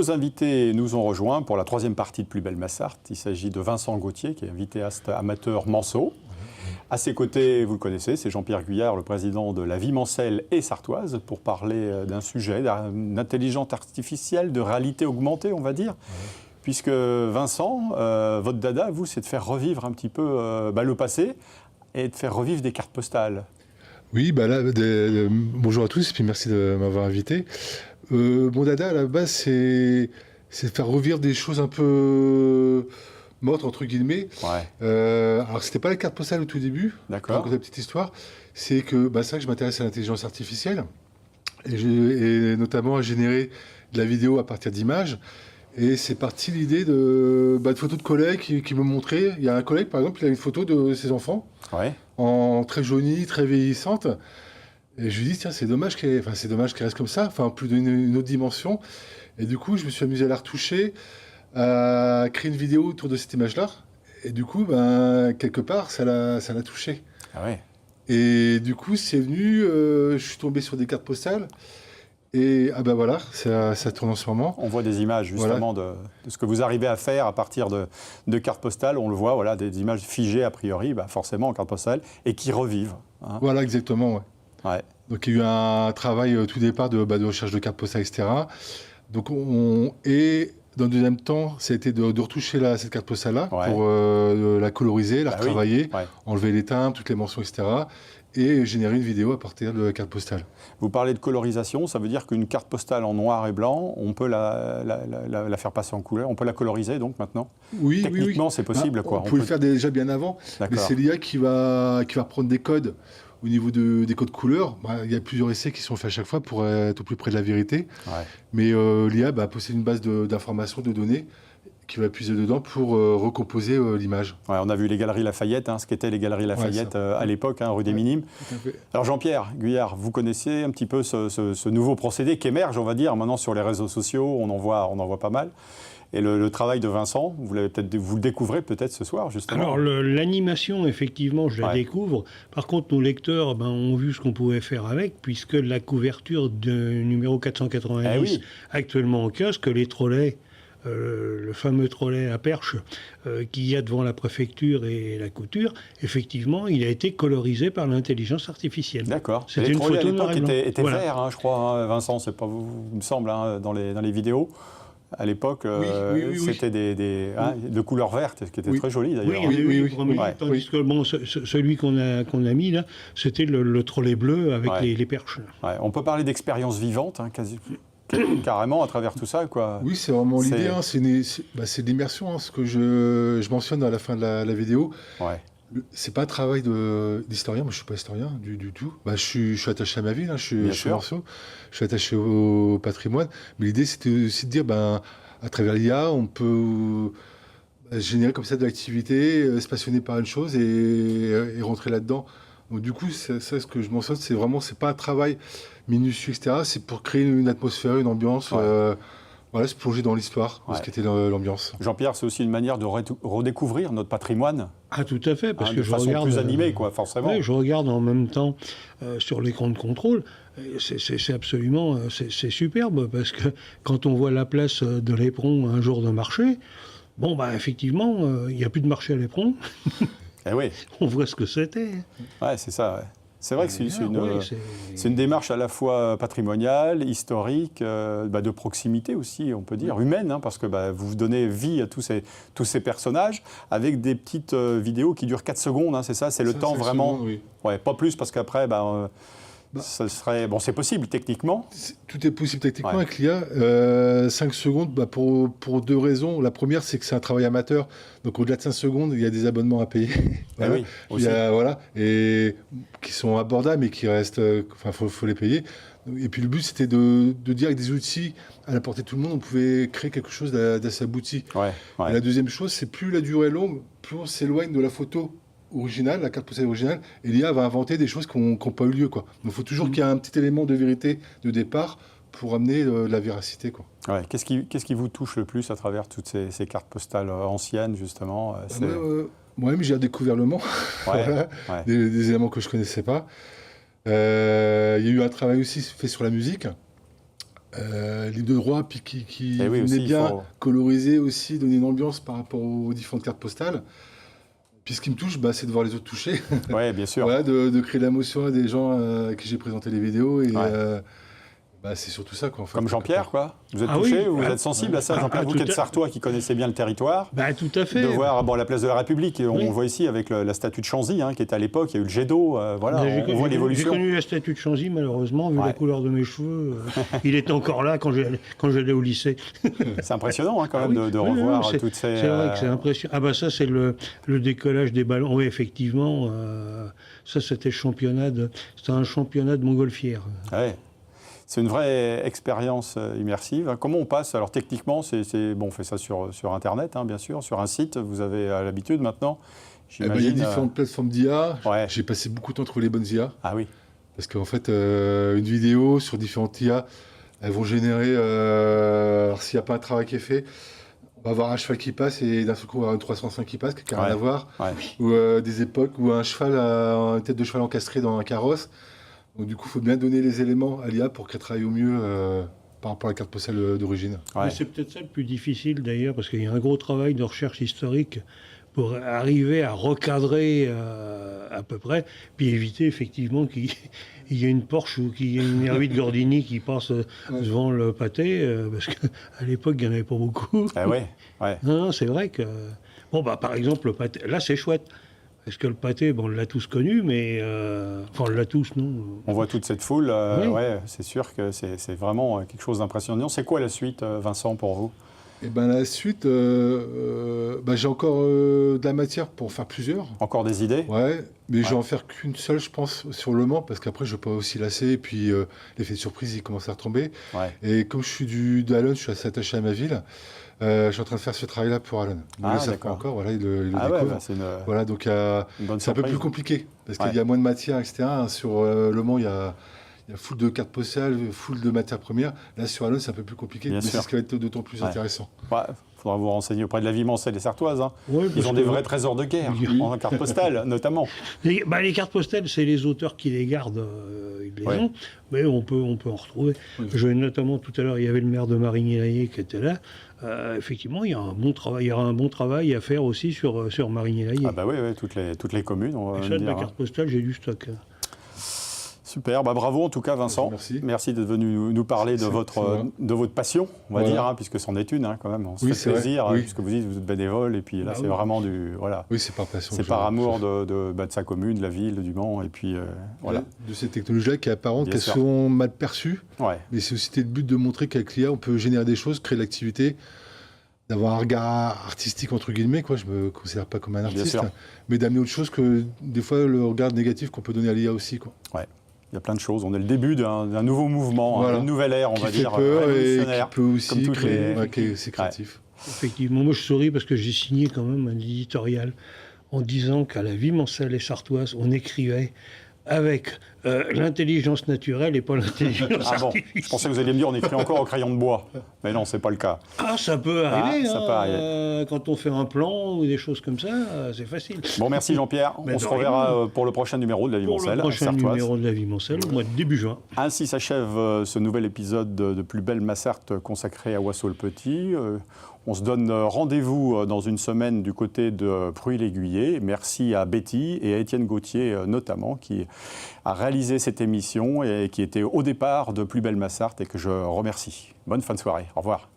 Nos invités nous ont rejoints pour la troisième partie de Plus belle ma Sarthe. Il s'agit de Vincent Gauthier, qui est un vidéaste amateur manceau. À ses côtés, vous le connaissez, c'est Jean-Pierre Guyard, le président de la Vie mancelle et sartoise, pour parler d'un sujet, d'intelligence artificielle, de réalité augmentée, on va dire. Puisque Vincent, votre dada, vous, c'est de faire revivre un petit peu le passé et de faire revivre des cartes postales. Oui, bonjour à tous et puis merci de m'avoir invité. Mon dada, à la base, c'est de faire revivre des choses un peu mortes, entre guillemets. Ouais. Alors, c'était pas la carte postale au tout début. D'accord. La petite histoire, c'est que c'est vrai que je m'intéresse à l'intelligence artificielle et notamment à générer de la vidéo à partir d'images. Et c'est parti l'idée de photos de collègues qui me montraient. Il y a un collègue, par exemple, il a une photo de ses enfants, en très jaunie, très vieillissante. Et je lui dis, tiens, c'est dommage qu'elle reste comme ça, plus d'une autre dimension. Et du coup, je me suis amusé à la retoucher, à créer une vidéo autour de cette image-là. Et du coup, quelque part, ça l'a touché. Ah ouais. Et du coup, c'est venu, je suis tombé sur des cartes postales. Et voilà, ça tourne en ce moment. On voit des images justement de ce que vous arrivez à faire à partir de cartes postales. On le voit, voilà, des images figées a priori, forcément en carte postale, et qui revivent. Hein. Voilà, exactement, ouais. Ouais. Donc il y a eu un travail tout départ de recherche de cartes postales, etc. Donc et dans le deuxième temps, ça a été de retoucher cette carte postale-là pour la coloriser, la retravailler, enlever les timbres, toutes les mentions, etc. Et générer une vidéo à partir de la carte postale. Vous parlez de colorisation, ça veut dire qu'une carte postale en noir et blanc, on peut la faire passer en couleur, on peut la coloriser donc maintenant? Oui, techniquement, c'est possible, quoi. On peut le faire déjà bien avant, mais c'est l'IA qui va prendre des codes au niveau des codes couleurs. Il y a plusieurs essais qui sont faits à chaque fois pour être au plus près de la vérité. Ouais. Mais l'IA possède une base d'informations, de données, qui va puiser dedans pour recomposer l'image. Ouais, on a vu les Galeries Lafayette, ce qu'étaient les Galeries Lafayette à l'époque, rue des Minimes. Alors Jean-Pierre Guyard, vous connaissez un petit peu ce nouveau procédé qui émerge, on va dire, maintenant sur les réseaux sociaux, on en voit pas mal. Et le travail de Vincent, vous le découvrez peut-être ce soir, justement. Alors, l'animation, effectivement, je la découvre. Par contre, nos lecteurs ont vu ce qu'on pouvait faire avec, puisque la couverture de numéro 490, actuellement en kiosque, les trolleys, le fameux trolley à perche qu'il y a devant la préfecture et la couture, effectivement, il a été colorisé par l'intelligence artificielle. D'accord. C'était les une trolley photo à l'époque étaient voilà. verts, je crois, Vincent, c'est pas vous, il me semble, dans les vidéos. À l'époque, c'était de couleur verte, ce qui était très joli d'ailleurs. Oui. Tandis que celui qu'on a mis là, c'était le trolley bleu avec les perches. Ouais, on peut parler d'expérience vivante, carrément à travers tout ça, quoi. Oui, c'est vraiment l'idée. C'est l'immersion, ce que je mentionne à la fin de la vidéo. Ouais. C'est pas un travail d'historien. Moi, je suis pas historien du tout. Je suis attaché à ma ville. Je suis manceau. Je suis attaché au patrimoine. Mais l'idée, c'était aussi de dire, à travers l'IA, on peut générer comme ça de l'activité, se passionner par une chose et rentrer là-dedans. Donc du coup, ça, ce que je mentionne, c'est pas un travail minutieux, etc. C'est pour créer une atmosphère, une ambiance. Se plonger dans l'histoire, ce qu'était l'ambiance. Jean-Pierre, c'est aussi une manière de redécouvrir notre patrimoine. Ah, tout à fait, parce que de façon plus animée, forcément. Oui, je regarde en même temps sur l'écran de contrôle. C'est absolument c'est superbe, parce que quand on voit la place de l'éperon un jour de marché, effectivement, il n'y a plus de marché à l'éperon. Eh oui. On voit ce que c'était. Ouais, c'est ça, ouais. C'est vrai que c'est une démarche à la fois patrimoniale, historique, de proximité aussi, on peut dire, humaine, parce que vous donnez vie à tous ces personnages avec des petites vidéos qui durent 4 secondes, c'est ça, c'est le temps vraiment... Secondes, oui. Ouais, pas plus, parce qu'après, ça serait... Bon, c'est possible techniquement. Tout est possible techniquement avec l'IA. 5 secondes, pour 2 raisons. La première, c'est que c'est un travail amateur. Donc au-delà de 5 secondes, il y a des abonnements à payer. Voilà. Oui, aussi. Et qui sont abordables, mais qui restent... faut les payer. Et puis le but, c'était de dire avec des outils à la portée de tout le monde, on pouvait créer quelque chose d'assez abouti. Et la deuxième chose, c'est plus la durée est longue, plus on s'éloigne de la photo originale, la carte postale originale, et l'IA va inventer des choses qui n'ont pas eu lieu. Donc il faut toujours qu'il y ait un petit élément de vérité de départ pour amener la véracité. Ouais. Qu'est-ce qui vous touche le plus à travers toutes ces cartes postales anciennes, justement? Moi-même, j'ai découvert le Mans, des éléments que je ne connaissais pas. Il y a eu un travail aussi fait sur la musique, ligne de droit, puis qui oui, venait aussi, bien coloriser aussi, donner une ambiance par rapport aux différentes cartes postales. Puis ce qui me touche, c'est de voir les autres toucher. Oui, bien sûr. Voilà, de créer de l'émotion à des gens à qui j'ai présenté les vidéos. Et c'est surtout ça, quoi. En fait, comme Jean-Pierre, quoi. Vous êtes touché, vous êtes sensible à ça, Jean-Pierre, vous qui êtes sartois, qui connaissez bien le territoire. Tout à fait. De voir la place de la République, on le voit ici avec la statue de Chanzy, qui était à l'époque, il y a eu le jet d'eau, on voit l'évolution. J'ai connu la statue de Chanzy, malheureusement, vu la couleur de mes cheveux. Il était encore là quand j'allais au lycée. C'est impressionnant, quand même, de revoir toutes ces... C'est vrai que c'est impressionnant. Ça, c'est le décollage des ballons. Oui, effectivement, ça, c'était un championnat de montgolfière. Ouais. C'est une vraie expérience immersive. Comment on passe? Alors techniquement, on fait ça sur Internet, bien sûr, sur un site. Vous avez l'habitude maintenant, j'imagine. Il y a différentes plateformes d'IA. Ouais. J'ai passé beaucoup de temps à trouver les bonnes IA. Ah oui. Parce qu'en fait, une vidéo sur différentes IA, elles vont générer... alors s'il n'y a pas un travail qui est fait, on va avoir un cheval qui passe et d'un seul coup, on va avoir une 305 qui passe, qui n'a rien à voir. Ouais. Ou des époques où un cheval a une tête de cheval encastrée dans un carrosse. Donc du coup, il faut bien donner les éléments à l'IA pour qu'elle travaille au mieux par rapport à la carte postale d'origine. Ouais. C'est peut-être ça le plus difficile d'ailleurs, parce qu'il y a un gros travail de recherche historique pour arriver à recadrer à peu près, puis éviter effectivement qu'il y ait une Porsche ou qu'il y ait une Hervite Gordini qui passe devant le pâté, parce qu'à l'époque, il n'y en avait pas beaucoup. Ah ouais. Non, c'est vrai que... par exemple, le pâté, là c'est chouette. Parce que le pâté, on l'a tous connu, mais... on l'a tous, non? On voit toute cette foule, c'est sûr que c'est vraiment quelque chose d'impressionnant. C'est quoi la suite, Vincent, pour vous? La suite, j'ai encore de la matière pour en faire plusieurs. Encore des idées? Ouais, mais je vais en faire qu'une seule, je pense, sur Le Mans, parce qu'après, je ne vais pas aussi lasser, et puis l'effet de surprise, il commence à retomber. Ouais. Et comme je suis de Allen, je suis assez attaché à ma ville. Je suis en train de faire ce travail-là pour Alan. Il ne le savent pas encore, il le découvre. Voilà, donc c'est un peu plus compliqué, parce qu'il y a moins de matière, etc. Sur Le Mans, il y a full de cartes postales, full de matières premières. Là, sur Alan, c'est un peu plus compliqué, mais c'est ce qui va être d'autant plus intéressant. Il faudra vous renseigner auprès de la Vimancelle et Sartoise. Ils ont des vrais trésors de guerre, en cartes postales, notamment. Les cartes postales, c'est les auteurs qui les gardent, ils les ont, mais on peut en retrouver. Notamment, tout à l'heure, il y avait le maire de Marigny-l'Aillé qui était là. Effectivement, il y aura un bon travail à faire aussi sur Marigny-l'Aillé. Ah oui, toutes les communes. Et ça, de la carte postale, j'ai du stock. Super, bravo en tout cas Vincent. Merci d'être venu nous parler de votre passion, on va dire, puisque c'en est une quand même. On se fait plaisir, puisque vous êtes bénévole, et puis là c'est vraiment du... Voilà. Oui, c'est par passion. C'est par amour de sa commune, de la ville, du Mans, et puis voilà. De ces technologies-là qui apparentes, qu'elles sont mal perçues, mais c'est aussi le but de montrer qu'avec l'IA, on peut générer des choses, créer de l'activité, d'avoir un regard artistique, entre guillemets, je ne me considère pas comme un artiste, mais d'amener autre chose que des fois le regard négatif qu'on peut donner à l'IA aussi. Ouais. Il y a plein de choses. On est le début d'un nouveau mouvement, une nouvelle ère, on va dire, révolutionnaire. Qui peut aussi c'est créatif. Effectivement, moi je souris parce que j'ai signé quand même un éditorial en disant qu'à la Vimancelle et Sartoise, on écrivait avec l'intelligence naturelle et pas l'intelligence artificielle. Je pensais que vous alliez me dire on écrit encore au crayon de bois. Mais non, c'est pas le cas. Ça peut arriver. Ça peut arriver. Quand on fait un plan ou des choses comme ça, c'est facile. Merci Jean-Pierre. On se reverra pour le prochain numéro de la Vimancelle. Pour le prochain numéro de la Vimancelle, au mois de début juin. Ainsi s'achève ce nouvel épisode de Plus belle Massart consacré à Oisseau-le-Petit. On se donne rendez-vous dans une semaine du côté de Pruy-l'Aiguillé. Merci à Betty et à Étienne Gauthier notamment qui a réalisé cette émission et qui était au départ de Plus belle Massart et que je remercie. Bonne fin de soirée. Au revoir.